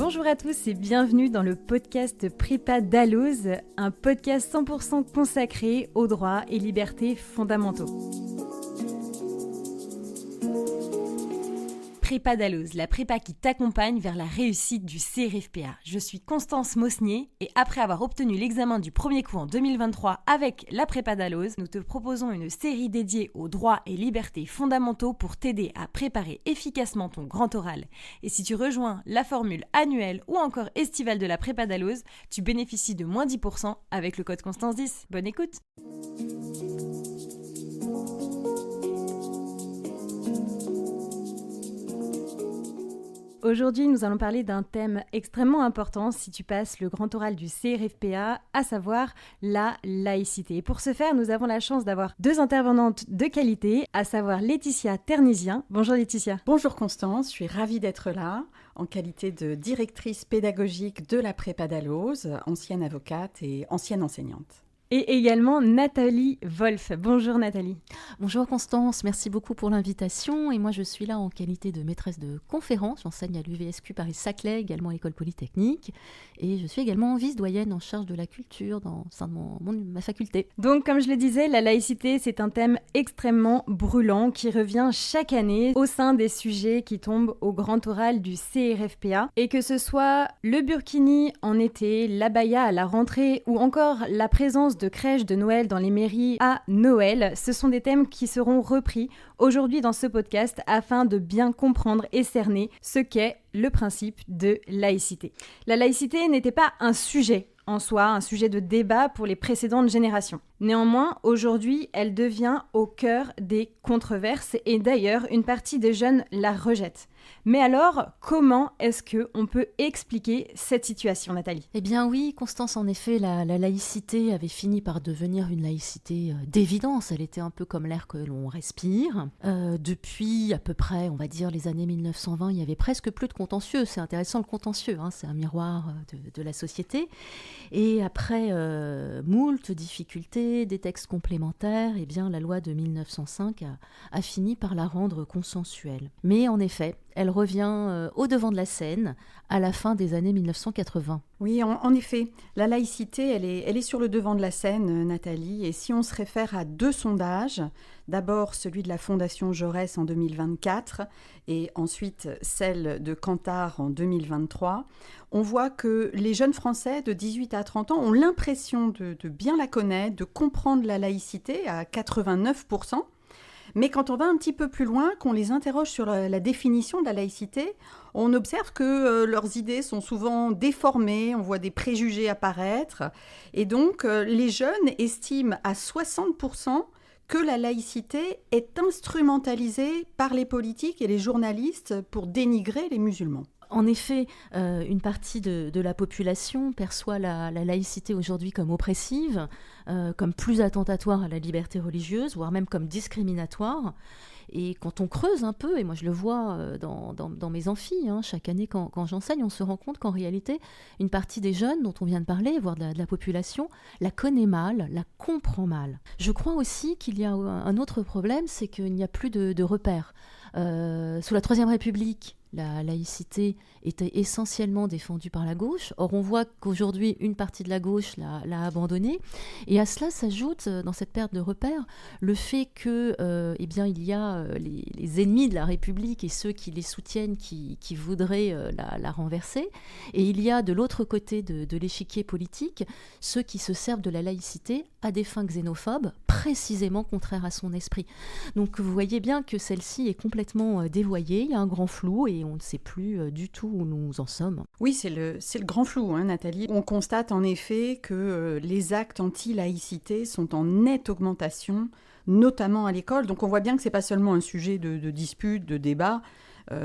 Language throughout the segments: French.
Bonjour à tous et bienvenue dans le podcast Prépa Dalloz, un podcast 100% consacré aux droits et libertés fondamentaux. Prépa Dalloz, la prépa qui t'accompagne vers la réussite du CRFPA. Je suis Constance Mosnier et après avoir obtenu l'examen du premier coup en 2023 avec la Prépa Dalloz, nous te proposons une série dédiée aux droits et libertés fondamentaux pour t'aider à préparer efficacement ton grand oral. Et si tu rejoins la formule annuelle ou encore estivale de la Prépa Dalloz, tu bénéficies de moins 10% avec le code Constance 10. Bonne écoute! Aujourd'hui, nous allons parler d'un thème extrêmement important si tu passes le grand oral du CRFPA, à savoir la laïcité. Et pour ce faire, nous avons la chance d'avoir deux intervenantes de qualité, à savoir Laetitia Ternisien. Bonjour Laetitia. Bonjour Constance, je suis ravie d'être là en qualité de directrice pédagogique de la Prépa Dalloz, ancienne avocate et ancienne enseignante. Et également Nathalie Wolf. Bonjour Nathalie. Bonjour Constance, merci beaucoup pour l'invitation. Et moi je suis là en qualité de maîtresse de conférence. J'enseigne à l'UVSQ Paris-Saclay, également à l'École Polytechnique. Et je suis également vice-doyenne en charge de la culture au sein de ma faculté. Donc comme je le disais, la laïcité c'est un thème extrêmement brûlant qui revient chaque année au sein des sujets qui tombent au grand oral du CRFPA. Et que ce soit le burkini en été, l'abaya à la rentrée ou encore la présence de crèches de Noël dans les mairies à Noël, ce sont des thèmes qui seront repris aujourd'hui dans ce podcast afin de bien comprendre et cerner ce qu'est le principe de laïcité. La laïcité n'était pas un sujet en soi, un sujet de débat pour les précédentes générations. Néanmoins, aujourd'hui, elle devient au cœur des controverses et d'ailleurs, une partie des jeunes la rejette. Mais alors, comment est-ce qu'on peut expliquer cette situation, Nathalie ? Eh bien oui, Constance, en effet, la laïcité avait fini par devenir une laïcité d'évidence. Elle était un peu comme l'air que l'on respire. Depuis à peu près, on va dire, les années 1920, il y avait presque plus de contentieux. C'est intéressant le contentieux, c'est un miroir de la société. Et après moult difficultés, des textes complémentaires, eh bien la loi de 1905 a fini par la rendre consensuelle. Mais en effet, elle revient au devant de la scène à la fin des années 1980. Oui, en effet, la laïcité, elle est sur le devant de la scène, Nathalie. Et si on se réfère à deux sondages, d'abord celui de la Fondation Jaurès en 2024 et ensuite celle de Kantar en 2023, on voit que les jeunes Français de 18 à 30 ans ont l'impression de bien la connaître, de comprendre la laïcité à 89%. Mais quand on va un petit peu plus loin, qu'on les interroge sur la définition de la laïcité, on observe que leurs idées sont souvent déformées, on voit des préjugés apparaître. Et donc, les jeunes estiment à 60% que la laïcité est instrumentalisée par les politiques et les journalistes pour dénigrer les musulmans. En effet, une partie de la population perçoit la laïcité aujourd'hui comme oppressive, comme plus attentatoire à la liberté religieuse, voire même comme discriminatoire. Et quand on creuse un peu, et moi je le vois dans mes amphis, chaque année quand j'enseigne, on se rend compte qu'en réalité, une partie des jeunes dont on vient de parler, voire de la population, la connaît mal, la comprend mal. Je crois aussi qu'il y a un autre problème, c'est qu'il n'y a plus de repères. Sous la Troisième République, la laïcité était essentiellement défendue par la gauche. Or, on voit qu'aujourd'hui, une partie de la gauche l'a abandonnée. Et à cela s'ajoute, dans cette perte de repères, le fait que, il y a les ennemis de la République et ceux qui les soutiennent, qui voudraient la renverser. Et il y a de l'autre côté de l'échiquier politique, ceux qui se servent de la laïcité à des fins xénophobes, précisément contraires à son esprit. Donc, vous voyez bien que celle-ci est complètement dévoyée. Il y a un grand flou et on ne sait plus du tout où nous en sommes. Oui, c'est le grand flou, Nathalie. On constate en effet que les actes anti-laïcité sont en nette augmentation, notamment à l'école. Donc on voit bien que ce n'est pas seulement un sujet de dispute, de débat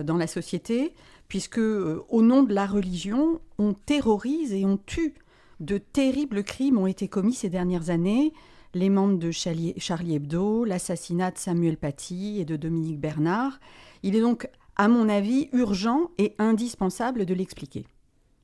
dans la société, puisque au nom de la religion, on terrorise et on tue. De terribles crimes ont été commis ces dernières années. Les membres de Charlie Hebdo, l'assassinat de Samuel Paty et de Dominique Bernard. Il est donc, à mon avis, urgent et indispensable de l'expliquer.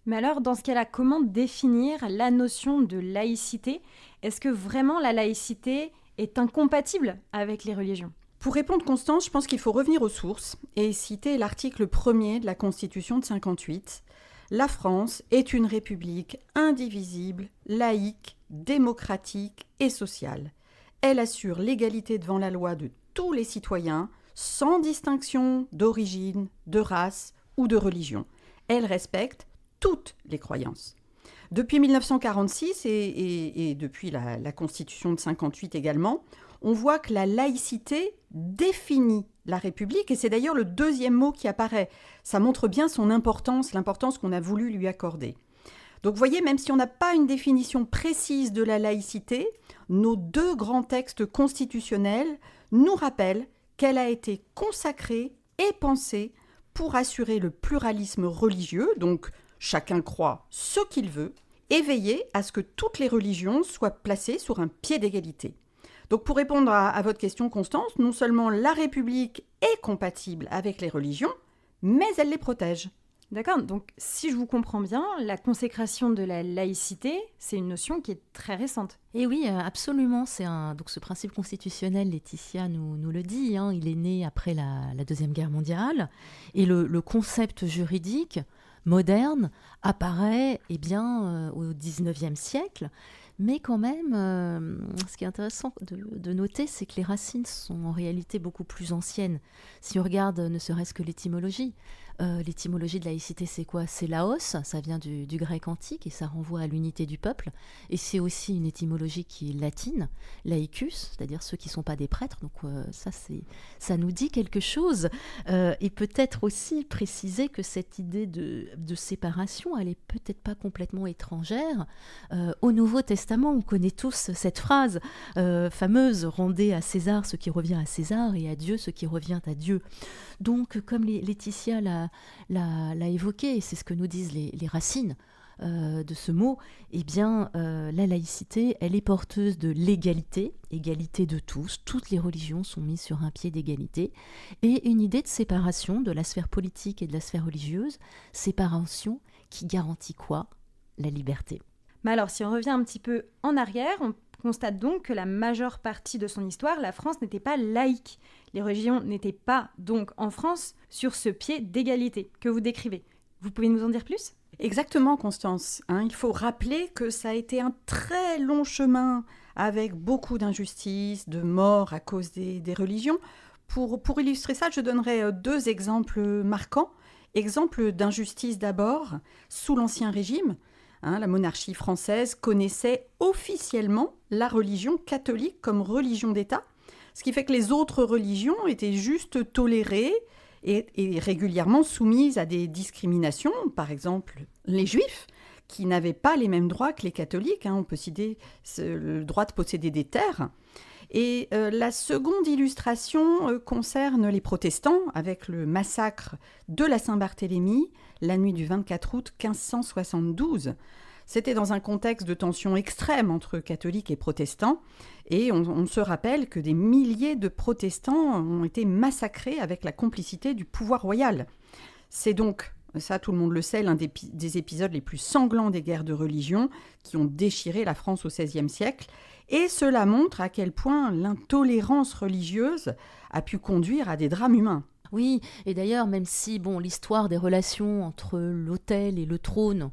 Mais alors, dans ce cas-là, comment définir la notion de laïcité ? Est-ce que vraiment la laïcité est incompatible avec les religions ? Pour répondre, Constance, je pense qu'il faut revenir aux sources et citer l'article 1er de la Constitution de 1958. La France est une république indivisible, laïque, démocratique et sociale. Elle assure l'égalité devant la loi de tous les citoyens, sans distinction d'origine, de race ou de religion. Elle respecte toutes les croyances. Depuis 1946 et depuis la Constitution de 1958 également, on voit que la laïcité définit la République, et c'est d'ailleurs le deuxième mot qui apparaît. Ça montre bien son importance, l'importance qu'on a voulu lui accorder. Donc vous voyez, même si on n'a pas une définition précise de la laïcité, nos deux grands textes constitutionnels nous rappellent qu'elle a été consacrée et pensée pour assurer le pluralisme religieux, donc chacun croit ce qu'il veut, et veiller à ce que toutes les religions soient placées sur un pied d'égalité. Donc pour répondre à votre question, Constance, non seulement la République est compatible avec les religions, mais elle les protège. D'accord, donc si je vous comprends bien, la consécration de la laïcité, c'est une notion qui est très récente. Et oui, absolument. Donc ce principe constitutionnel, Laetitia nous le dit, hein, il est né après la Deuxième Guerre mondiale. Et le concept juridique moderne apparaît au XIXe siècle. Mais quand même, ce qui est intéressant de noter, c'est que les racines sont en réalité beaucoup plus anciennes. Si on regarde ne serait-ce que l'étymologie de laïcité, c'est quoi? C'est laos, ça vient du grec antique et ça renvoie à l'unité du peuple. Et c'est aussi une étymologie qui est latine, laicus, c'est-à-dire ceux qui ne sont pas des prêtres. Donc ça nous dit quelque chose. Et peut-être aussi préciser que cette idée de séparation, elle n'est peut-être pas complètement étrangère au Nouveau Testament. On connaît tous cette phrase fameuse « Rendez à César ce qui revient à César et à Dieu ce qui revient à Dieu ». Donc, comme Laetitia l'a évoqué, et c'est ce que nous disent les racines de ce mot, eh bien, la laïcité, elle est porteuse de l'égalité, égalité de tous. Toutes les religions sont mises sur un pied d'égalité. Et une idée de séparation de la sphère politique et de la sphère religieuse, séparation qui garantit quoi? La liberté. Mais alors, si on revient un petit peu en arrière, on constate donc que la majeure partie de son histoire, la France n'était pas laïque. Les religions n'étaient pas, donc, en France, sur ce pied d'égalité que vous décrivez. Vous pouvez nous en dire plus ? Exactement, Constance. Il faut rappeler que ça a été un très long chemin avec beaucoup d'injustices, de morts à cause des religions. Pour illustrer ça, je donnerai deux exemples marquants. Exemple d'injustice d'abord, sous l'Ancien Régime. La monarchie française connaissait officiellement la religion catholique comme religion d'État, ce qui fait que les autres religions étaient juste tolérées et régulièrement soumises à des discriminations. Par exemple, les Juifs, qui n'avaient pas les mêmes droits que les catholiques. On peut citer le droit de posséder des terres. Et la seconde illustration concerne les protestants, avec le massacre de la Saint-Barthélemy, la nuit du 24 août 1572. C'était dans un contexte de tension extrême entre catholiques et protestants. Et on se rappelle que des milliers de protestants ont été massacrés avec la complicité du pouvoir royal. C'est donc, ça tout le monde le sait, l'un des épisodes les plus sanglants des guerres de religion qui ont déchiré la France au XVIe siècle. Et cela montre à quel point l'intolérance religieuse a pu conduire à des drames humains. Oui, et d'ailleurs, même si l'histoire des relations entre l'autel et le trône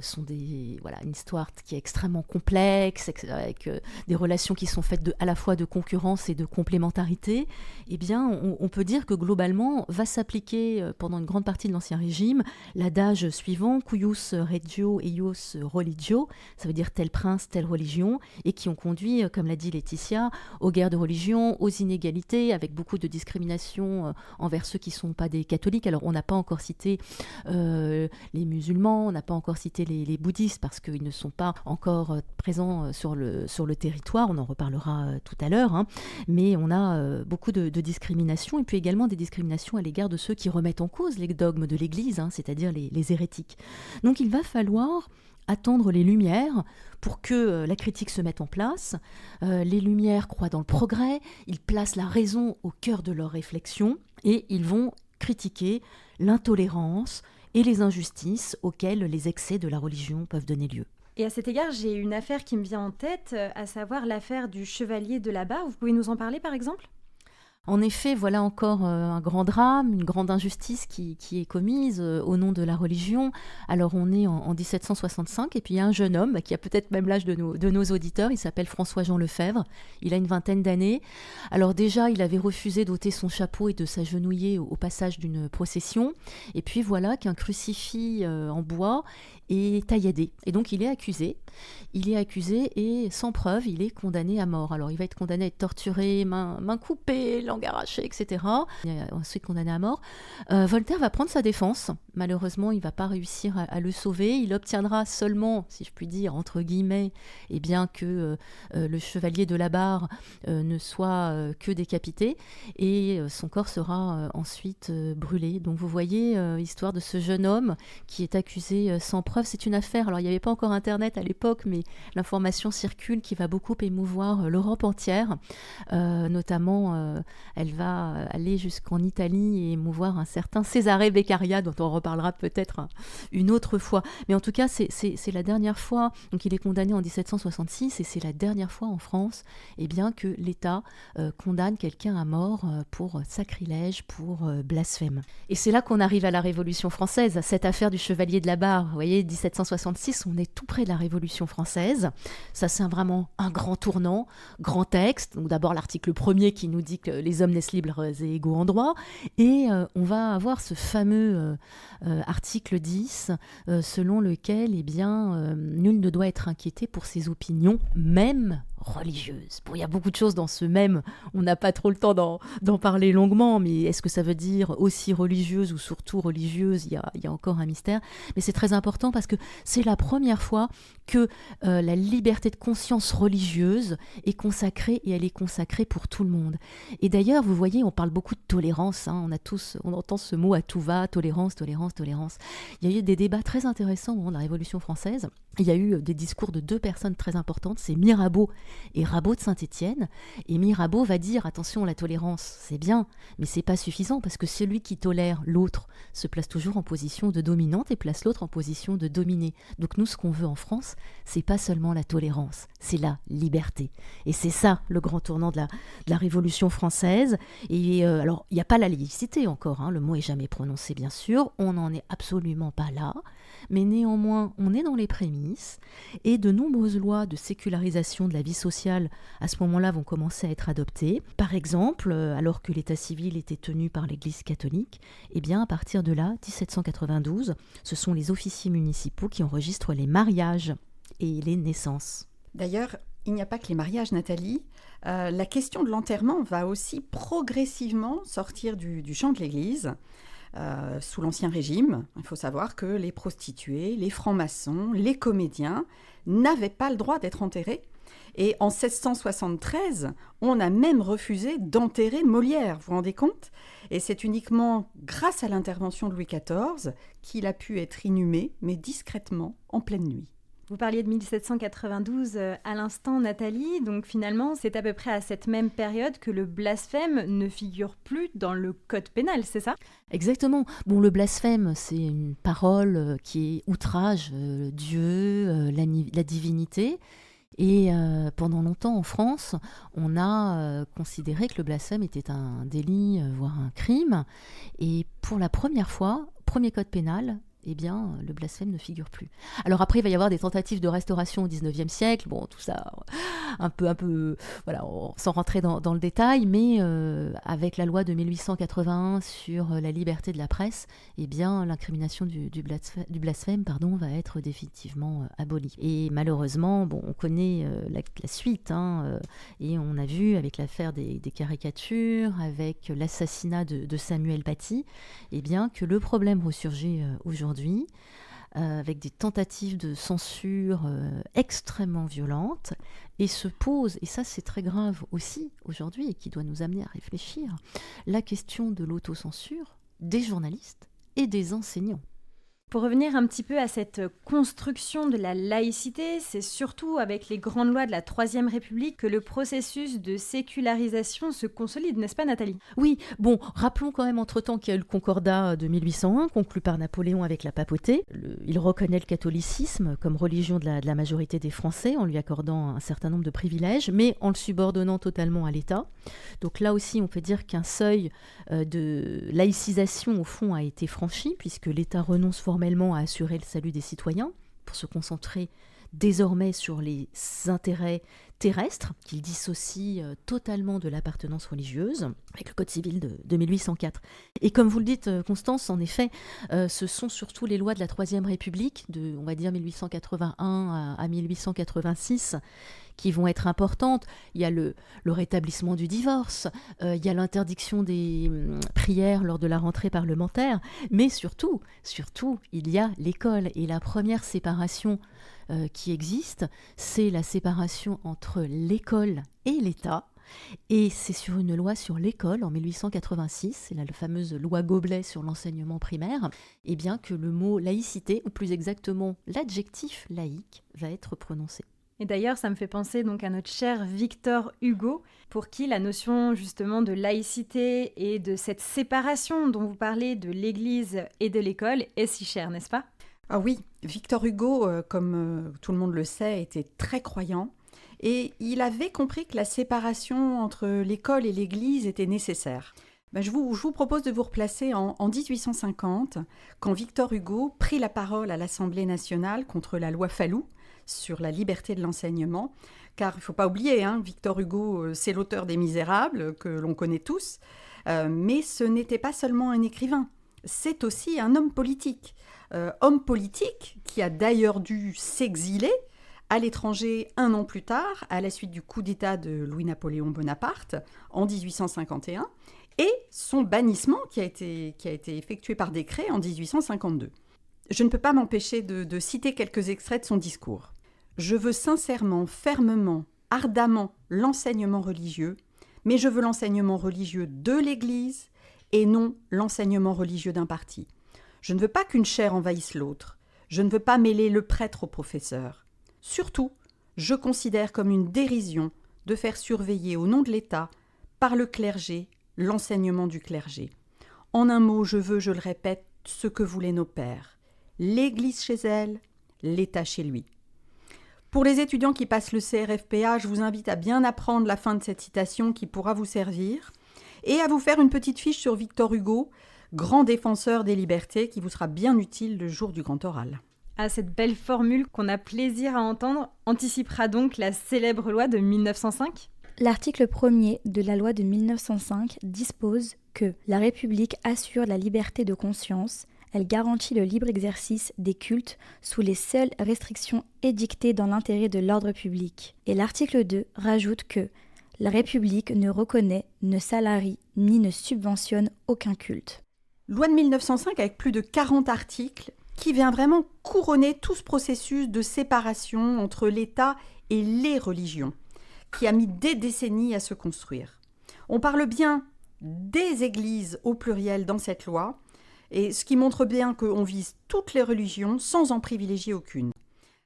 sont une histoire qui est extrêmement complexe, avec des relations qui sont faites à la fois de concurrence et de complémentarité, eh bien, on peut dire que globalement, va s'appliquer pendant une grande partie de l'Ancien Régime l'adage suivant, cuius regio eius religio, ça veut dire tel prince, telle religion, et qui ont conduit, comme l'a dit Laetitia, aux guerres de religion, aux inégalités, avec beaucoup de discrimination envers ceux qui ne sont pas des catholiques. Alors, on n'a pas encore cité les musulmans, on n'a pas encore cité les bouddhistes, parce qu'ils ne sont pas encore présents sur le territoire, on en reparlera tout à l'heure, mais on a beaucoup de discrimination, et puis également des discriminations à l'égard de ceux qui remettent en cause les dogmes de l'Église, c'est-à-dire les hérétiques. Donc, il va falloir attendre les Lumières pour que la critique se mette en place. Les Lumières croient dans le progrès, ils placent la raison au cœur de leurs réflexions et ils vont critiquer l'intolérance et les injustices auxquelles les excès de la religion peuvent donner lieu. Et à cet égard, j'ai une affaire qui me vient en tête, à savoir l'affaire du chevalier de la Barre. Vous pouvez nous en parler par exemple ? En effet, voilà encore un grand drame, une grande injustice qui est commise au nom de la religion. Alors on est en 1765 et puis il y a un jeune homme qui a peut-être même l'âge de nos auditeurs, il s'appelle François-Jean Lefebvre, il a une vingtaine d'années. Alors déjà, il avait refusé d'ôter son chapeau et de s'agenouiller au passage d'une procession. Et puis voilà qu'un crucifix en bois est tailladé. Et donc il est accusé et sans preuve, il est condamné à mort. Alors il va être condamné à être torturé, main coupée, langue arrachée, etc. Il est ensuite condamné à mort. Voltaire va prendre sa défense. Malheureusement, il ne va pas réussir à le sauver. Il obtiendra seulement, si je puis dire, entre guillemets, eh bien que le chevalier de la Barre ne soit que décapité et son corps sera ensuite brûlé. Donc vous voyez, histoire de ce jeune homme qui est accusé sans preuve. C'est une affaire, alors il n'y avait pas encore Internet à l'époque, mais l'information circule qui va beaucoup émouvoir l'Europe entière. Notamment, elle va aller jusqu'en Italie et émouvoir un certain Cesare Beccaria, dont on reparlera peut-être une autre fois. Mais en tout cas, c'est la dernière fois, donc il est condamné en 1766, et c'est la dernière fois en France eh bien, que l'État condamne quelqu'un à mort pour sacrilège, pour blasphème. Et c'est là qu'on arrive à la Révolution française, à cette affaire du Chevalier de la Barre. Vous voyez, 1766, on est tout près de la Révolution française. Ça, c'est vraiment un grand tournant, grand texte. Donc d'abord l'article 1er qui nous dit que les hommes naissent libres et égaux en droit. Et on va avoir ce fameux article 10, selon lequel eh bien, nul ne doit être inquiété pour ses opinions, même religieuse. Bon, il y a beaucoup de choses dans ce même, on n'a pas trop le temps d'en parler longuement, mais est-ce que ça veut dire aussi religieuse ou surtout religieuse? Il y a encore un mystère, mais c'est très important parce que c'est la première fois que la liberté de conscience religieuse est consacrée, et elle est consacrée pour tout le monde. Et d'ailleurs, vous voyez, on parle beaucoup de tolérance, hein, on entend ce mot à tout va, tolérance, tolérance, tolérance. Il y a eu des débats très intéressants au moment de la Révolution française. Il y a eu des discours de deux personnes très importantes, c'est Mirabeau et Rabot de Saint-Étienne. Et Mirabeau va dire, attention, la tolérance, c'est bien, mais c'est pas suffisant parce que celui qui tolère l'autre se place toujours en position de dominante et place l'autre en position de dominée. Donc nous, ce qu'on veut en France, c'est pas seulement la tolérance, c'est la liberté. Et c'est ça le grand tournant de la Révolution française. Et alors, il n'y a pas la laïcité encore, hein, le mot est jamais prononcé bien sûr, on n'en est absolument pas là. Mais néanmoins, on est dans les prémices et de nombreuses lois de sécularisation de la vie sociale à ce moment-là vont commencer à être adoptées. Par exemple, alors que l'état civil était tenu par l'Église catholique, eh bien à partir de là, 1792, ce sont les officiers municipaux qui enregistrent les mariages et les naissances. D'ailleurs, il n'y a pas que les mariages, Nathalie. La question de l'enterrement va aussi progressivement sortir du champ de l'Église. Sous l'Ancien Régime, il faut savoir que les prostituées, les francs-maçons, les comédiens n'avaient pas le droit d'être enterrés. Et en 1673, on a même refusé d'enterrer Molière, vous vous rendez compte ? Et c'est uniquement grâce à l'intervention de Louis XIV qu'il a pu être inhumé, mais discrètement, en pleine nuit. Vous parliez de 1792 à l'instant, Nathalie. Donc finalement, c'est à peu près à cette même période que le blasphème ne figure plus dans le code pénal, c'est ça ? Exactement. Bon, le blasphème, c'est une parole qui est outrage Dieu, la divinité. Et pendant longtemps en France, on a considéré que le blasphème était un délit, voire un crime. Et pour la première fois, premier code pénal, eh bien, le blasphème ne figure plus. Alors après, il va y avoir des tentatives de restauration au XIXe siècle, bon, tout ça, un peu, voilà, sans rentrer dans le détail, mais avec la loi de 1881 sur la liberté de la presse, eh bien, l'incrimination du blasphème, va être définitivement abolie. Et malheureusement, bon, on connaît la suite, hein, et on a vu avec l'affaire des caricatures, avec l'assassinat de Samuel Paty, eh bien, que le problème ressurgit aujourd'hui, avec des tentatives de censure extrêmement violentes, et se pose, et ça c'est très grave aussi aujourd'hui, et qui doit nous amener à réfléchir, la question de l'autocensure des journalistes et des enseignants. Pour revenir un petit peu à cette construction de la laïcité, c'est surtout avec les grandes lois de la Troisième République que le processus de sécularisation se consolide, n'est-ce pas Nathalie ? Oui, bon, rappelons quand même entre-temps qu'il y a eu le Concordat de 1801, conclu par Napoléon avec la papauté. Il reconnaît le catholicisme comme religion de la majorité des Français, en lui accordant un certain nombre de privilèges, mais en le subordonnant totalement à l'État. Donc là aussi, on peut dire qu'un seuil de laïcisation, au fond, a été franchi, puisque l'État renonce formellement à assurer le salut des citoyens, pour se concentrer désormais sur les intérêts terrestres, qu'il dissocie totalement de l'appartenance religieuse, avec le Code civil de 1804. Et comme vous le dites, Constance, en effet, ce sont surtout les lois de la Troisième République, de, on va dire, 1881 à 1886, qui vont être importantes. Il y a le rétablissement du divorce, il y a l'interdiction des prières lors de la rentrée parlementaire, mais surtout, il y a l'école. Et la première séparation qui existe, c'est la séparation entre l'école et l'État. Et c'est sur une loi sur l'école en 1886, c'est la fameuse loi Goblet sur l'enseignement primaire, et bien que le mot laïcité, ou plus exactement l'adjectif laïque, va être prononcé. Et d'ailleurs, ça me fait penser donc à notre cher Victor Hugo, pour qui la notion justement de laïcité et de cette séparation dont vous parlez de l'Église et de l'école est si chère, n'est-ce pas ? Ah oui, Victor Hugo, comme tout le monde le sait, était très croyant et il avait compris que la séparation entre l'école et l'Église était nécessaire. Je vous propose de vous replacer en 1850, quand Victor Hugo prit la parole à l'Assemblée nationale contre la loi Fallou sur la liberté de l'enseignement, car il ne faut pas oublier, Victor Hugo, c'est l'auteur des Misérables, que l'on connaît tous, mais ce n'était pas seulement un écrivain, c'est aussi un homme politique. Homme politique qui a d'ailleurs dû s'exiler à l'étranger 1 an plus tard, à la suite du coup d'État de Louis-Napoléon Bonaparte en 1851, et son bannissement qui a été effectué par décret en 1852. Je ne peux pas m'empêcher de citer quelques extraits de son discours. « Je veux sincèrement, fermement, ardemment l'enseignement religieux, mais je veux l'enseignement religieux de l'Église et non l'enseignement religieux d'un parti. Je ne veux pas qu'une chaire envahisse l'autre. Je ne veux pas mêler le prêtre au professeur. Surtout, je considère comme une dérision de faire surveiller au nom de l'État, par le clergé, l'enseignement du clergé. En un mot, je veux, je le répète, ce que voulaient nos pères. L'Église chez elle, l'État chez lui. » Pour les étudiants qui passent le CRFPA, je vous invite à bien apprendre la fin de cette citation qui pourra vous servir et à vous faire une petite fiche sur Victor Hugo, grand défenseur des libertés, qui vous sera bien utile le jour du grand oral. Ah, cette belle formule qu'on a plaisir à entendre anticipera donc la célèbre loi de 1905 ? L'article 1er de la loi de 1905 dispose que la République assure la liberté de conscience, elle garantit le libre exercice des cultes sous les seules restrictions édictées dans l'intérêt de l'ordre public. Et l'article 2 rajoute que la République ne reconnaît, ne salarie ni ne subventionne aucun culte. Loi de 1905 avec plus de 40 articles qui vient vraiment couronner tout ce processus de séparation entre l'État et les religions, qui a mis des décennies à se construire. On parle bien des églises au pluriel dans cette loi, et ce qui montre bien qu'on vise toutes les religions sans en privilégier aucune.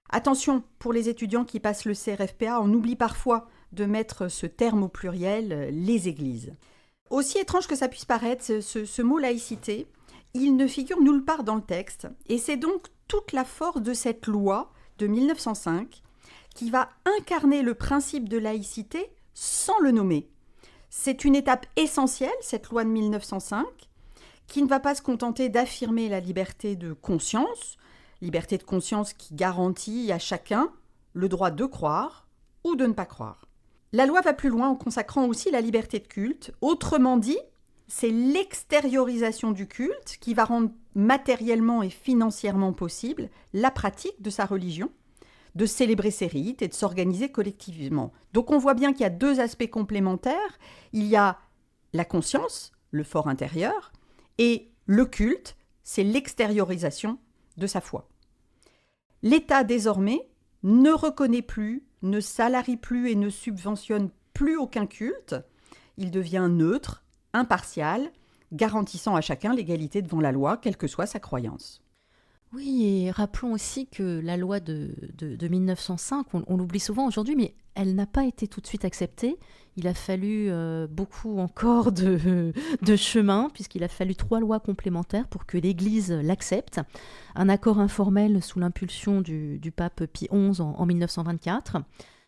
Attention, pour les étudiants qui passent le CRFPA, on oublie parfois de mettre ce terme au pluriel, les églises. Aussi étrange que ça puisse paraître, ce mot laïcité, il ne figure nulle part dans le texte, et c'est donc toute la force de cette loi de 1905 qui va incarner le principe de laïcité sans le nommer. C'est une étape essentielle, cette loi de 1905, qui ne va pas se contenter d'affirmer la liberté de conscience qui garantit à chacun le droit de croire ou de ne pas croire. La loi va plus loin en consacrant aussi la liberté de culte. Autrement dit, c'est l'extériorisation du culte qui va rendre matériellement et financièrement possible la pratique de sa religion, de célébrer ses rites et de s'organiser collectivement. Donc on voit bien qu'il y a 2 aspects complémentaires. Il y a la conscience, le fort intérieur, et le culte, c'est l'extériorisation de sa foi. L'État, désormais, ne reconnaît plus, ne salarie plus et ne subventionne plus aucun culte. Il devient neutre, impartial, garantissant à chacun l'égalité devant la loi, quelle que soit sa croyance. Oui, et rappelons aussi que la loi de 1905, on l'oublie souvent aujourd'hui, mais elle n'a pas été tout de suite acceptée. Il a fallu beaucoup encore de chemin, puisqu'il a fallu 3 lois complémentaires pour que l'Église l'accepte. Un accord informel sous l'impulsion du pape Pie XI en 1924,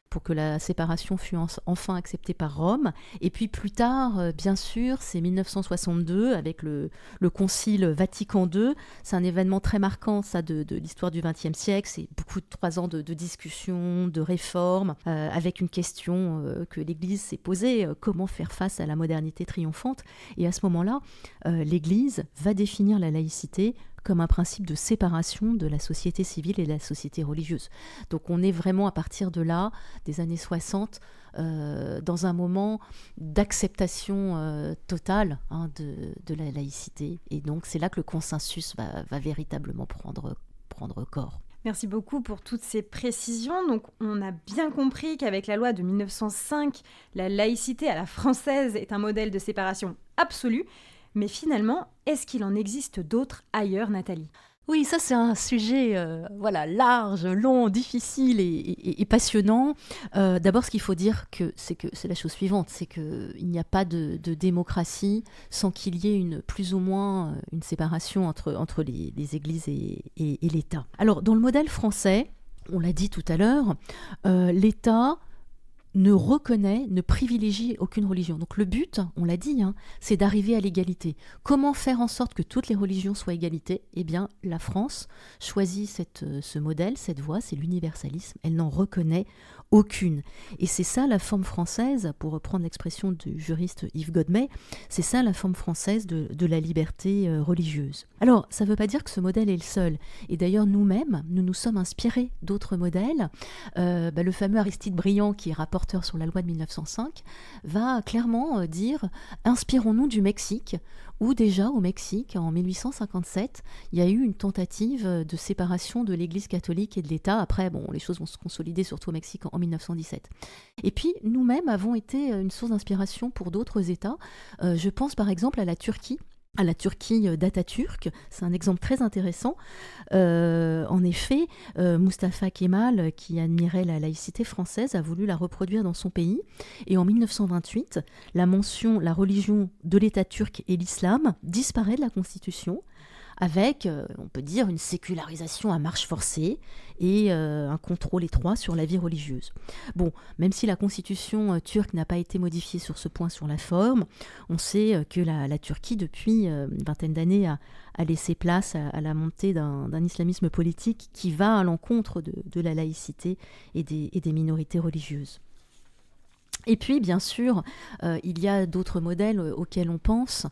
pour que la séparation fût enfin acceptée par Rome. Et puis plus tard, bien sûr, c'est 1962 avec le Concile Vatican II. C'est un événement très marquant, ça, de l'histoire du XXe siècle. C'est beaucoup de 3 ans de discussions, de réformes, avec une question que l'Église s'est posée, comment faire face à la modernité triomphante. Et à ce moment-là, l'Église va définir la laïcité comme un principe de séparation de la société civile et de la société religieuse. Donc on est vraiment à partir de là, des années 60, dans un moment d'acceptation totale de la laïcité. Et donc c'est là que le consensus va véritablement prendre corps. Merci beaucoup pour toutes ces précisions. Donc, on a bien compris qu'avec la loi de 1905, la laïcité à la française est un modèle de séparation absolue. Mais finalement, est-ce qu'il en existe d'autres ailleurs, Nathalie ? Oui, ça c'est un sujet large, long, difficile et passionnant. D'abord, ce qu'il faut dire, c'est la chose suivante, c'est qu'il n'y a pas de démocratie sans qu'il y ait plus ou moins une séparation entre les églises et l'État. Alors, dans le modèle français, on l'a dit tout à l'heure, l'État ne privilégie aucune religion. Donc le but, on l'a dit, c'est d'arriver à l'égalité. Comment faire en sorte que toutes les religions soient égalité ? Eh bien, la France choisit ce modèle, cette voie, c'est l'universalisme. Elle n'en reconnaît aucune. Et c'est ça la forme française, pour reprendre l'expression du juriste Yves Godmet, c'est ça la forme française de la liberté religieuse. Alors, ça ne veut pas dire que ce modèle est le seul. Et d'ailleurs, nous-mêmes, nous nous sommes inspirés d'autres modèles. Le fameux Aristide Briand, qui est rapporteur sur la loi de 1905, va clairement dire « Inspirons-nous du Mexique », où déjà au Mexique, en 1857, il y a eu une tentative de séparation de l'Église catholique et de l'État. Après, les choses vont se consolider, surtout au Mexique, en 1917. Et puis, nous-mêmes avons été une source d'inspiration pour d'autres États. Je pense par exemple à la Turquie d'Atatürk. C'est un exemple très intéressant. En effet, Mustafa Kemal, qui admirait la laïcité française, a voulu la reproduire dans son pays. Et en 1928, la mention « la religion de l'État turc et l'islam » disparaît de la Constitution, avec, on peut dire, une sécularisation à marche forcée et un contrôle étroit sur la vie religieuse. Bon, même si la constitution turque n'a pas été modifiée sur ce point sur la forme, on sait que la Turquie, depuis une vingtaine d'années, a laissé place à la montée d'un islamisme politique qui va à l'encontre de la laïcité et des minorités religieuses. Et puis, bien sûr, il y a d'autres modèles auxquels on pense,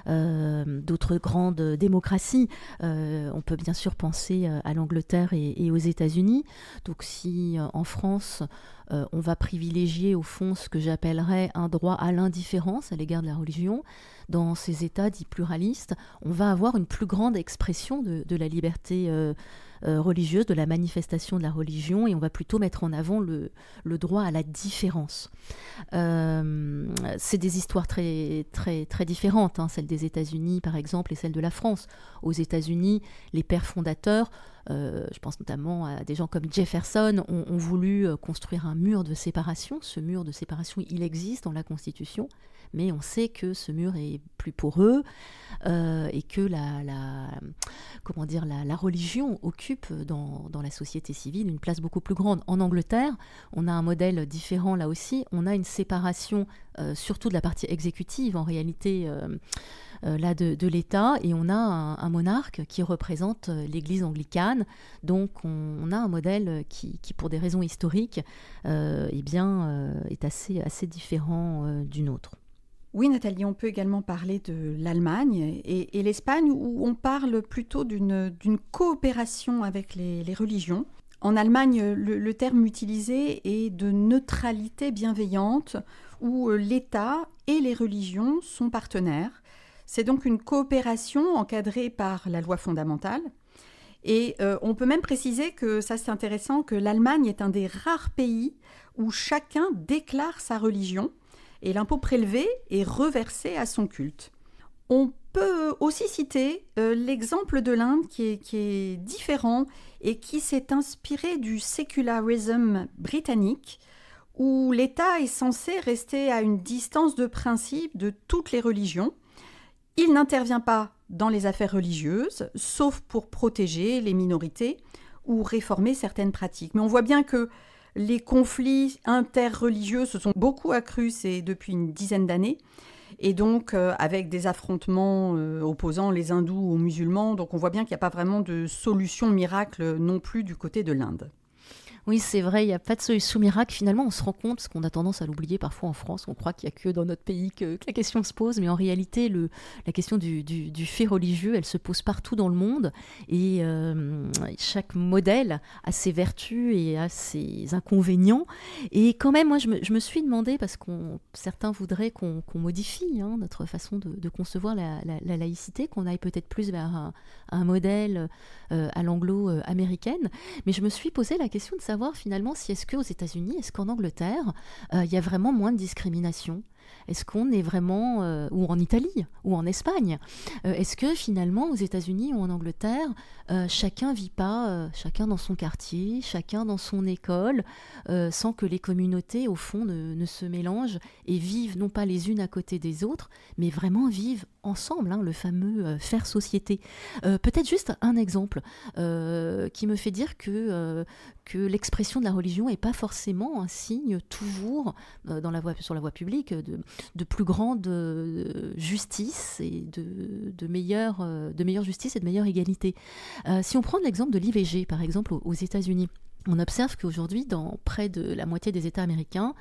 d'autres grandes démocraties. On peut bien sûr penser à l'Angleterre et aux États-Unis. Donc si en France, on va privilégier au fond ce que j'appellerais un droit à l'indifférence à l'égard de la religion, dans ces États dits pluralistes, on va avoir une plus grande expression de la liberté religieuse, de la manifestation de la religion, et on va plutôt mettre en avant le droit à la différence. C'est des histoires très, très, très différentes, celle des États-Unis par exemple et celle de la France. Aux États-Unis, les pères fondateurs, je pense notamment à des gens comme Jefferson, ont voulu construire un mur de séparation. Ce mur de séparation, il existe dans la Constitution, mais on sait que ce mur est plus poreux et que la religion occupe dans la société civile une place beaucoup plus grande. En Angleterre, on a un modèle différent là aussi. On a une séparation surtout de la partie exécutive en réalité de l'État, et on a un monarque qui représente l'Église anglicane. Donc on a un modèle qui pour des raisons historiques est assez différent du nôtre. Oui, Nathalie, on peut également parler de l'Allemagne et l'Espagne, où on parle plutôt d'une coopération avec les religions. En Allemagne, le terme utilisé est de neutralité bienveillante, où l'État et les religions sont partenaires. C'est donc une coopération encadrée par la loi fondamentale. Et on peut même préciser que, ça c'est intéressant, que l'Allemagne est un des rares pays où chacun déclare sa religion et l'impôt prélevé est reversé à son culte. On peut aussi citer l'exemple de l'Inde qui est différent et qui s'est inspiré du sécularisme britannique, où l'État est censé rester à une distance de principe de toutes les religions. Il n'intervient pas dans les affaires religieuses, sauf pour protéger les minorités ou réformer certaines pratiques. Mais on voit bien que les conflits interreligieux se sont beaucoup accrus depuis une dizaine d'années, et donc avec des affrontements opposant les hindous aux musulmans. Donc on voit bien qu'il n'y a pas vraiment de solution miracle non plus du côté de l'Inde. Oui, c'est vrai, il n'y a pas de solution miracle. Finalement, on se rend compte, parce qu'on a tendance à l'oublier parfois en France, on croit qu'il n'y a que dans notre pays que la question se pose, mais en réalité, la question du fait religieux, elle se pose partout dans le monde, et chaque modèle a ses vertus et a ses inconvénients. Et quand même, moi, je me suis demandé, parce que certains voudraient qu'on modifie notre façon de concevoir la laïcité, qu'on aille peut-être plus vers un modèle à l'anglo-américaine, mais je me suis posé la question de savoir finalement si est-ce qu'aux États-Unis, est-ce qu'en Angleterre, il y a vraiment moins de discrimination ? Est-ce qu'on est vraiment, ou en Italie, ou en Espagne, est-ce que finalement aux États-Unis ou en Angleterre, chacun vit pas, chacun dans son quartier, chacun dans son école, sans que les communautés au fond ne se mélangent et vivent non pas les unes à côté des autres, mais vraiment vivent ensemble, le fameux faire société. Peut-être juste un exemple qui me fait dire que l'expression de la religion n'est pas forcément un signe toujours sur la voie publique de plus grande justice et de meilleure justice et de meilleure égalité. Si on prend l'exemple de l'IVG, par exemple, aux États-Unis, on observe qu'aujourd'hui, dans près de la moitié des États américains,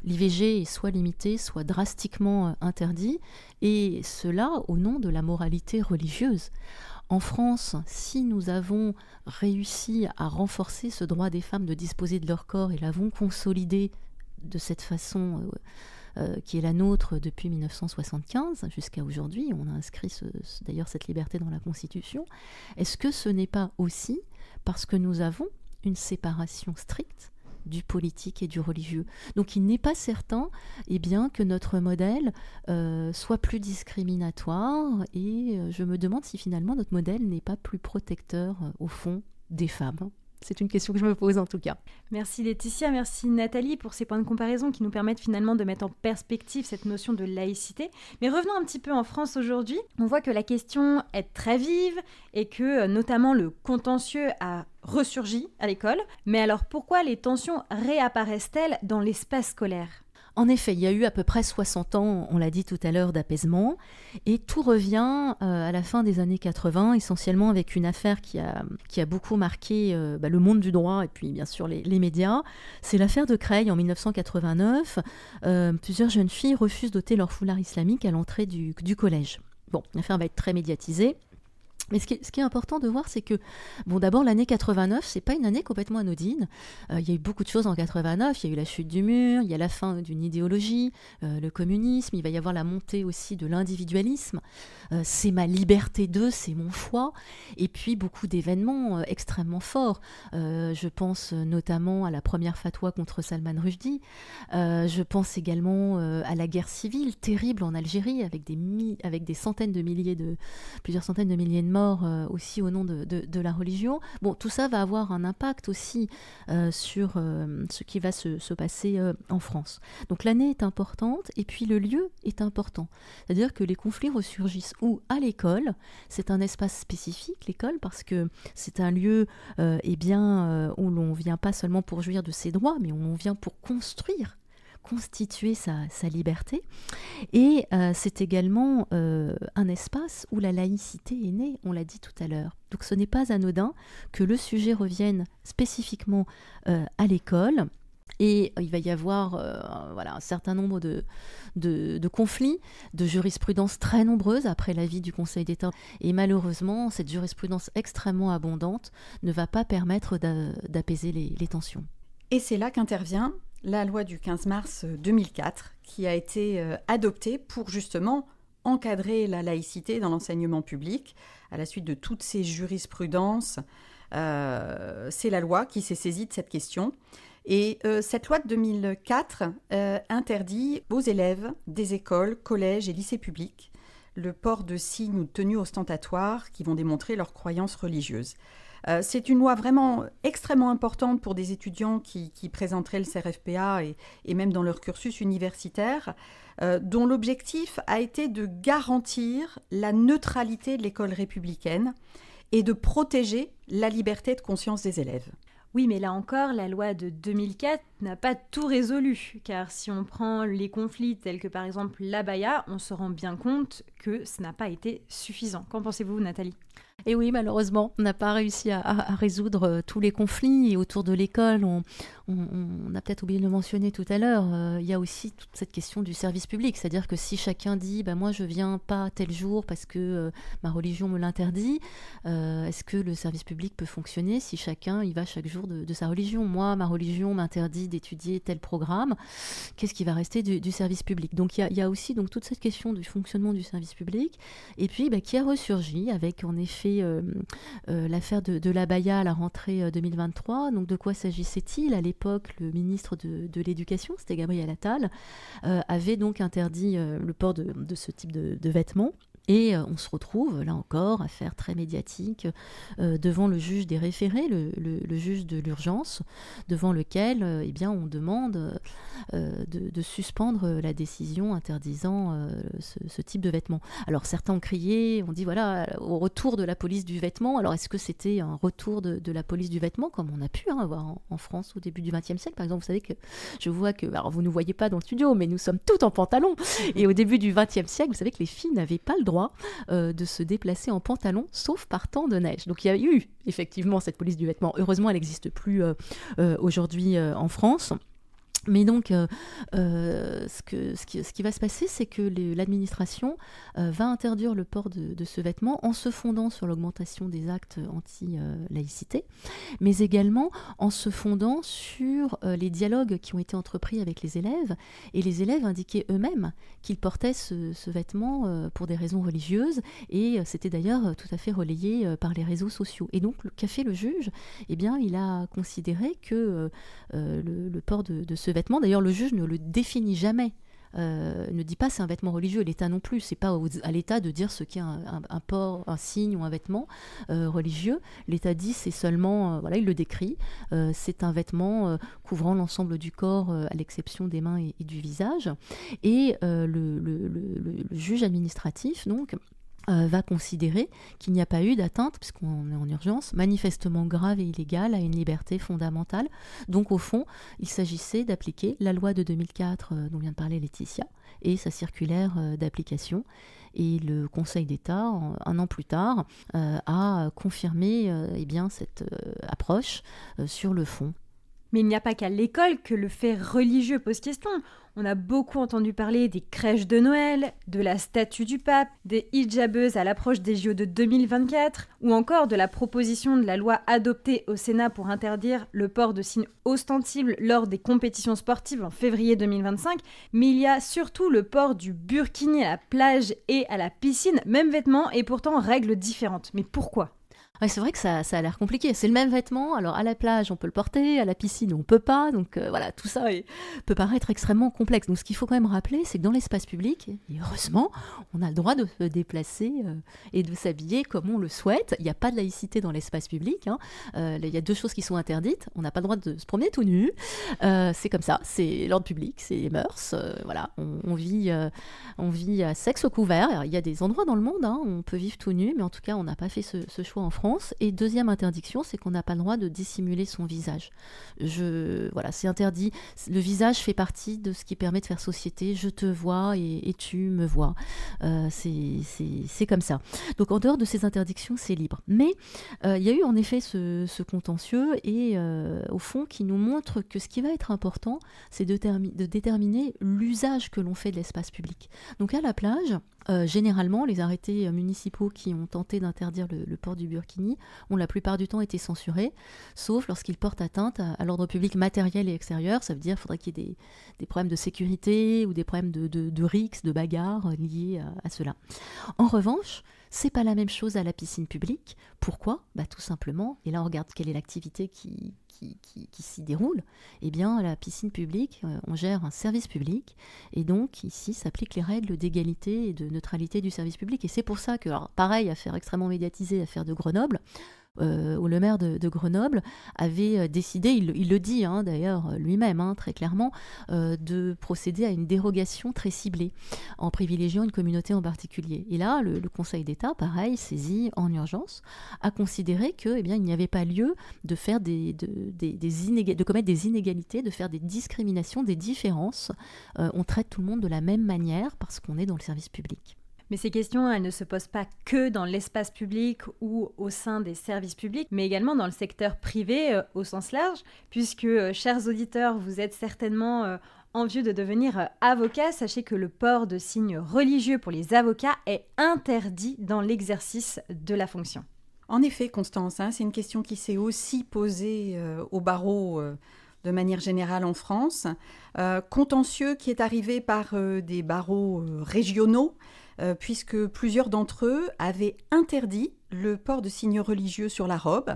l'IVG est soit limité, soit drastiquement interdit, et cela au nom de la moralité religieuse. En France, si nous avons réussi à renforcer ce droit des femmes de disposer de leur corps et l'avons consolidé de cette façon qui est la nôtre depuis 1975 jusqu'à aujourd'hui, on a inscrit d'ailleurs cette liberté dans la Constitution, est-ce que ce n'est pas aussi parce que nous avons une séparation stricte du politique et du religieux. Donc il n'est pas certain que notre modèle soit plus discriminatoire, et je me demande si finalement notre modèle n'est pas plus protecteur au fond des femmes. C'est une question que je me pose en tout cas. Merci Laetitia, merci Nathalie pour ces points de comparaison qui nous permettent finalement de mettre en perspective cette notion de laïcité. Mais revenons un petit peu en France aujourd'hui. On voit que la question est très vive et que notamment le contentieux a ressurgi à l'école. Mais alors pourquoi les tensions réapparaissent-elles dans l'espace scolaire ? En effet, il y a eu à peu près 60 ans, on l'a dit tout à l'heure, d'apaisement, et tout revient à la fin des années 80, essentiellement avec une affaire qui a beaucoup marqué le monde du droit et puis bien sûr les médias. C'est l'affaire de Creil en 1989. Plusieurs jeunes filles refusent d'ôter leur foulard islamique à l'entrée du collège. Bon, l'affaire va être très médiatisée. Mais ce qui est important de voir, c'est que, d'abord, l'année 89, c'est pas une année complètement anodine. Il y a eu beaucoup de choses en 89. Il y a eu la chute du mur, il y a la fin d'une idéologie, le communisme, il va y avoir la montée aussi de l'individualisme. C'est ma liberté c'est mon choix. Et puis, beaucoup d'événements extrêmement forts. Je pense notamment à la première fatwa contre Salman Rushdie. Je pense également à la guerre civile terrible en Algérie, avec des centaines de milliers plusieurs centaines de milliers de morts aussi au nom de la religion. Tout ça va avoir un impact aussi sur ce qui va se passer en France. Donc l'année est importante et puis le lieu est important. C'est-à-dire que les conflits ressurgissent où ? À l'école. C'est un espace spécifique, l'école, parce que c'est un lieu où l'on vient pas seulement pour jouir de ses droits, mais où l'on vient pour constituer sa liberté. Et c'est également un espace où la laïcité est née, on l'a dit tout à l'heure. Donc ce n'est pas anodin que le sujet revienne spécifiquement à l'école. Et il va y avoir un certain nombre de conflits, de jurisprudences très nombreuses après l'avis du Conseil d'État. Et malheureusement, cette jurisprudence extrêmement abondante ne va pas permettre d'apaiser les tensions. Et c'est là qu'intervient la loi du 15 mars 2004, qui a été adoptée pour justement encadrer la laïcité dans l'enseignement public. À la suite de toutes ces jurisprudences, c'est la loi qui s'est saisie de cette question. Et cette loi de 2004 interdit aux élèves des écoles, collèges et lycées publics le port de signes ou de tenues ostentatoires qui vont démontrer leurs croyances religieuses. C'est une loi vraiment extrêmement importante pour des étudiants qui présenteraient le CRFPA et même dans leur cursus universitaire, dont l'objectif a été de garantir la neutralité de l'école républicaine et de protéger la liberté de conscience des élèves. Oui, mais là encore, la loi de 2004 n'a pas tout résolu, car si on prend les conflits tels que par exemple l'abaya, on se rend bien compte que ce n'a pas été suffisant. Qu'en pensez-vous, Nathalie ? Et oui, malheureusement, on n'a pas réussi à résoudre tous les conflits. Et autour de l'école, on a peut-être oublié de le mentionner tout à l'heure, il y a aussi toute cette question du service public. C'est-à-dire que si chacun dit « moi, je ne viens pas tel jour parce que ma religion me l'interdit », est-ce que le service public peut fonctionner si chacun y va chaque jour de sa religion ? Moi, ma religion m'interdit d'étudier tel programme. Qu'est-ce qui va rester du service public ? Donc, il y a aussi toute cette question du fonctionnement du service public. Et puis, qui a ressurgi avec, en effet, l'affaire de l'abaya à la rentrée 2023. Donc, de quoi s'agissait-il ? À l'époque, le ministre de l'Éducation, c'était Gabriel Attal, avait donc interdit le port de ce type de vêtements. Et on se retrouve, là encore, affaire très médiatique, devant le juge des référés, le juge de l'urgence, devant lequel on demande de suspendre la décision interdisant ce type de vêtements. Alors certains ont crié, on dit voilà, au retour de la police du vêtement. Alors est-ce que c'était un retour de la police du vêtement, comme on a pu avoir en France au début du XXe siècle ? Par exemple, vous savez que je vois que, alors vous ne nous voyez pas dans le studio, mais nous sommes toutes en pantalon. Et au début du XXe siècle, vous savez que les filles n'avaient pas le droit de se déplacer en pantalon, sauf par temps de neige. Donc il y a eu effectivement cette police du vêtement. Heureusement, elle n'existe plus aujourd'hui en France. Mais donc, ce qui va se passer, c'est que l'administration va interdire le port de ce vêtement en se fondant sur l'augmentation des actes anti-laïcité, mais également en se fondant sur les dialogues qui ont été entrepris avec les élèves. Et les élèves indiquaient eux-mêmes qu'ils portaient ce vêtement pour des raisons religieuses, et c'était d'ailleurs tout à fait relayé par les réseaux sociaux. Et donc, qu'a fait le juge ? Il a considéré que le port de ce vêtement, d'ailleurs le juge ne le définit jamais, ne dit pas c'est un vêtement religieux, l'État non plus, c'est pas à l'État de dire ce qu'est un port, un signe ou un vêtement religieux. L'État dit c'est seulement, il le décrit, c'est un vêtement couvrant l'ensemble du corps à l'exception des mains et du visage. Et le juge administratif donc va considérer qu'il n'y a pas eu d'atteinte, puisqu'on est en urgence, manifestement grave et illégale à une liberté fondamentale. Donc au fond, il s'agissait d'appliquer la loi de 2004 dont vient de parler Laetitia et sa circulaire d'application. Et le Conseil d'État, un an plus tard, a confirmé cette approche sur le fond. Mais il n'y a pas qu'à l'école que le fait religieux pose question. On a beaucoup entendu parler des crèches de Noël, de la statue du pape, des hijabeuses à l'approche des JO de 2024, ou encore de la proposition de la loi adoptée au Sénat pour interdire le port de signes ostensibles lors des compétitions sportives en février 2025. Mais il y a surtout le port du burkini à la plage et à la piscine, même vêtement et pourtant règles différentes. Mais pourquoi ? Ouais, c'est vrai que ça a l'air compliqué. C'est le même vêtement, alors à la plage on peut le porter, à la piscine on peut pas, donc tout ça peut paraître extrêmement complexe. Donc ce qu'il faut quand même rappeler, c'est que dans l'espace public, et heureusement, on a le droit de se déplacer et de s'habiller comme on le souhaite. Il n'y a pas de laïcité dans l'espace public, hein. Il y a deux choses qui sont interdites. On n'a pas le droit de se promener tout nu, c'est comme ça, c'est l'ordre public, c'est les mœurs, on vit à sexe couvert. Alors, il y a des endroits dans le monde, hein, où on peut vivre tout nu, mais en tout cas on n'a pas fait ce choix en France. Et deuxième interdiction, c'est qu'on n'a pas le droit de dissimuler son visage. C'est interdit. Le visage fait partie de ce qui permet de faire société. Je te vois et tu me vois. C'est comme ça. Donc en dehors de ces interdictions, c'est libre. Mais il y a eu en effet ce contentieux et au fond qui nous montre que ce qui va être important, c'est de déterminer l'usage que l'on fait de l'espace public. Donc à la plage, généralement, les arrêtés municipaux qui ont tenté d'interdire le port du burkini ont la plupart du temps été censurés, sauf lorsqu'ils portent atteinte à l'ordre public matériel et extérieur. Ça veut dire qu'il faudrait qu'il y ait des problèmes de sécurité ou des problèmes de rixes, de bagarres liés à cela. En revanche, C'est pas la même chose à la piscine publique. Pourquoi ? Tout simplement, et là on regarde quelle est l'activité qui s'y déroule. Eh bien, la piscine publique, on gère un service public, et donc ici s'appliquent les règles d'égalité et de neutralité du service public. Et c'est pour ça que, alors, pareil, affaire extrêmement médiatisée, affaire de Grenoble, où le maire de Grenoble avait décidé, il le dit d'ailleurs lui-même très clairement, de procéder à une dérogation très ciblée en privilégiant une communauté en particulier. Et là, le Conseil d'État, pareil, saisi en urgence, a considéré que, il n'y avait pas lieu de faire de commettre des inégalités, de faire des discriminations, des différences. On traite tout le monde de la même manière parce qu'on est dans le service public. Mais ces questions, elles ne se posent pas que dans l'espace public ou au sein des services publics, mais également dans le secteur privé au sens large, puisque, chers auditeurs, vous êtes certainement envieux de devenir avocat. Sachez que le port de signes religieux pour les avocats est interdit dans l'exercice de la fonction. En effet, Constance, c'est une question qui s'est aussi posée au barreau de manière générale en France. Contentieux qui est arrivé par des barreaux régionaux, puisque plusieurs d'entre eux avaient interdit le port de signes religieux sur la robe.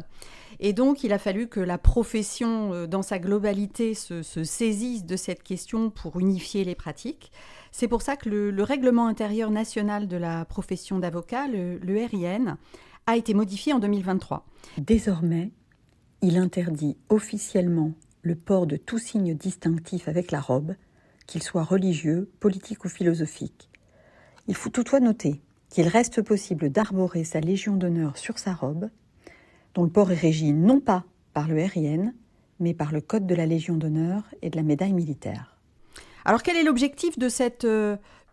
Et donc, il a fallu que la profession, dans sa globalité, se saisisse de cette question pour unifier les pratiques. C'est pour ça que le règlement intérieur national de la profession d'avocat, le RIN, a été modifié en 2023. Désormais, il interdit officiellement le port de tout signe distinctif avec la robe, qu'il soit religieux, politique ou philosophique. Il faut toutefois noter qu'il reste possible d'arborer sa Légion d'honneur sur sa robe, dont le port est régi non pas par le RIN, mais par le Code de la Légion d'honneur et de la médaille militaire. Alors quel est l'objectif de cette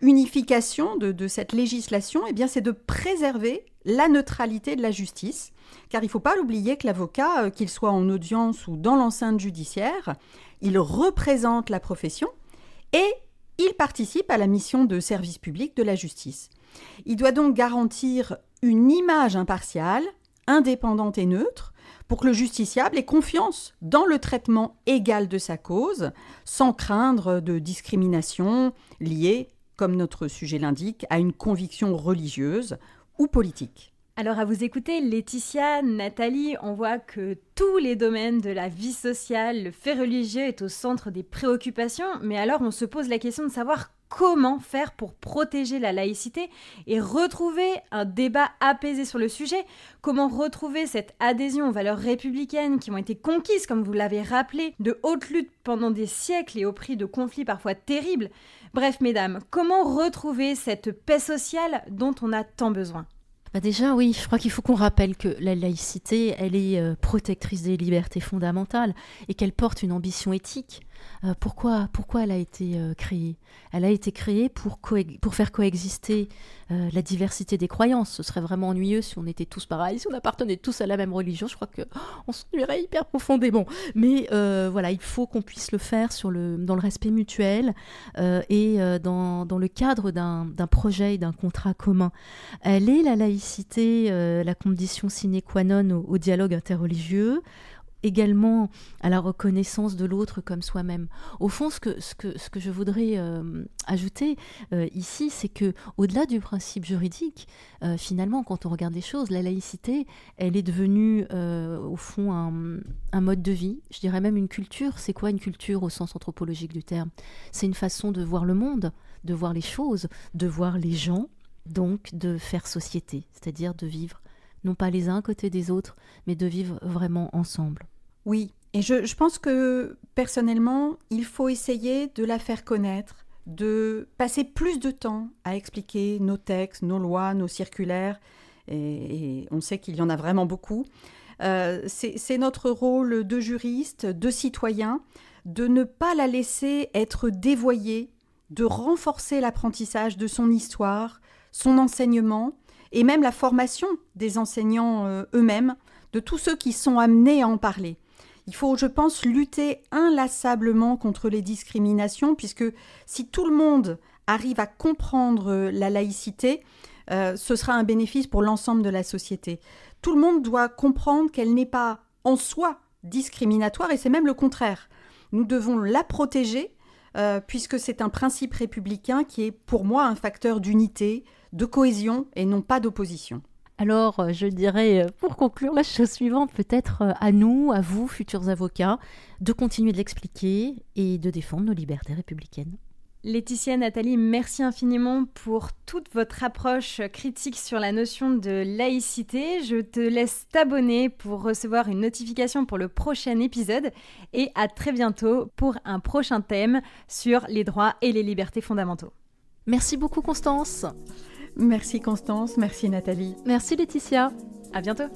unification, de cette législation ? Eh bien, c'est de préserver la neutralité de la justice, car il ne faut pas l'oublier que l'avocat, qu'il soit en audience ou dans l'enceinte judiciaire, il représente la profession et il participe à la mission de service public de la justice. Il doit donc garantir une image impartiale, indépendante et neutre, pour que le justiciable ait confiance dans le traitement égal de sa cause, sans craindre de discrimination liée, comme notre sujet l'indique, à une conviction religieuse ou politique. Alors à vous écouter, Laetitia, Nathalie, on voit que tous les domaines de la vie sociale, le fait religieux est au centre des préoccupations, mais alors on se pose la question de savoir comment faire pour protéger la laïcité et retrouver un débat apaisé sur le sujet, comment retrouver cette adhésion aux valeurs républicaines qui ont été conquises, comme vous l'avez rappelé, de haute lutte pendant des siècles et au prix de conflits parfois terribles. Bref, mesdames, comment retrouver cette paix sociale dont on a tant besoin ? Déjà, oui, je crois qu'il faut qu'on rappelle que la laïcité, elle est protectrice des libertés fondamentales et qu'elle porte une ambition éthique. Pourquoi elle a été créée ? Elle a été créée pour faire coexister la diversité des croyances. Ce serait vraiment ennuyeux si on était tous pareils, si on appartenait tous à la même religion. Je crois qu'on s'ennuierait hyper profondément. Mais voilà, il faut qu'on puisse le faire dans le respect mutuel et dans le cadre d'un projet et d'un contrat commun. Elle est la laïcité, la condition sine qua non au dialogue interreligieux, également à la reconnaissance de l'autre comme soi-même. Au fond, ce que je voudrais ajouter ici, c'est que au-delà du principe juridique, finalement, quand on regarde les choses, la laïcité, elle est devenue au fond un mode de vie, je dirais même une culture. C'est quoi une culture au sens anthropologique du terme ? C'est une façon de voir le monde, de voir les choses, de voir les gens, donc de faire société, c'est-à-dire de vivre non pas les uns à côté des autres, mais de vivre vraiment ensemble. Oui, et je pense que personnellement, il faut essayer de la faire connaître, de passer plus de temps à expliquer nos textes, nos lois, nos circulaires, et on sait qu'il y en a vraiment beaucoup. C'est notre rôle de juriste, de citoyen, de ne pas la laisser être dévoyée, de renforcer l'apprentissage de son histoire, son enseignement, et même la formation des enseignants eux-mêmes, de tous ceux qui sont amenés à en parler. Il faut, je pense, lutter inlassablement contre les discriminations, puisque si tout le monde arrive à comprendre la laïcité, ce sera un bénéfice pour l'ensemble de la société. Tout le monde doit comprendre qu'elle n'est pas en soi discriminatoire, et c'est même le contraire. Nous devons la protéger, puisque c'est un principe républicain qui est pour moi un facteur d'unité, de cohésion et non pas d'opposition. Alors, je dirais, pour conclure, la chose suivante, peut-être à nous, à vous, futurs avocats, de continuer de l'expliquer et de défendre nos libertés républicaines. Laetitia, Nathalie, merci infiniment pour toute votre approche critique sur la notion de laïcité. Je te laisse t'abonner pour recevoir une notification pour le prochain épisode et à très bientôt pour un prochain thème sur les droits et les libertés fondamentaux. Merci beaucoup, Constance. Merci Constance, merci Nathalie. Merci, Laetitia. À bientôt.